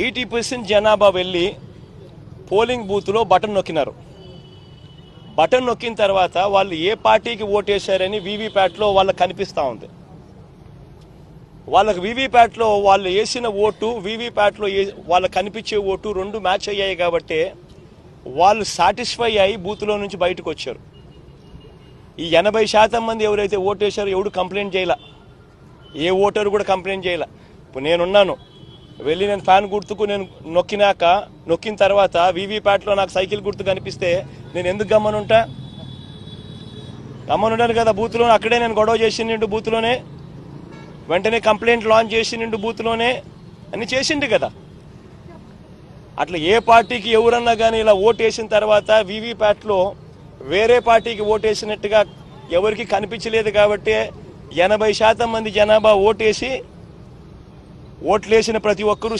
80% జనాభా వెళ్ళి పోలింగ్ బూత్లో బటన్ నొక్కినారు. బటన్ నొక్కిన తర్వాత వాళ్ళు ఏ పార్టీకి ఓటేశారని వీవీప్యాట్లో వాళ్ళకి కనిపిస్తూ ఉంది. వాళ్ళకి వీవీప్యాట్లో వాళ్ళు వేసిన ఓటు వీవీప్యాట్లో వాళ్ళకి కనిపించే ఓటు రెండు మ్యాచ్ అయ్యాయి కాబట్టి వాళ్ళు సాటిస్ఫై అయ్యి బూత్లో నుంచి బయటకు వచ్చారు. ఈ 80% మంది ఎవరైతే ఓటేశారో ఎవడు కంప్లైంట్ చేయాల, ఏ ఓటరు కూడా కంప్లైంట్ చేయాల. ఇప్పుడు నేనున్నాను, వెళ్ళి నేను ఫ్యాన్ గుర్తుకు నేను నొక్కిన తర్వాత వీవీప్యాట్లో నాకు సైకిల్ గుర్తు కనిపిస్తే నేను ఎందుకు గమ్మనుంటా? గమ్మనుంటాను కదా. బూత్లో అక్కడే నేను గొడవ చేసిండు, బూత్లోనే వెంటనే కంప్లైంట్ లాంచ్ చేసిండు, బూత్లోనే అని చేసిండు కదా. అట్లా ఏ పార్టీకి ఎవరన్నా కానీ ఇలా ఓటేసిన తర్వాత వీవీప్యాట్లో వేరే పార్టీకి ఓటేసినట్టుగా ఎవరికి కనిపించలేదు కాబట్టి 80% మంది జనాభా ఓట్లేసిన ప్రతి ఒక్కరూ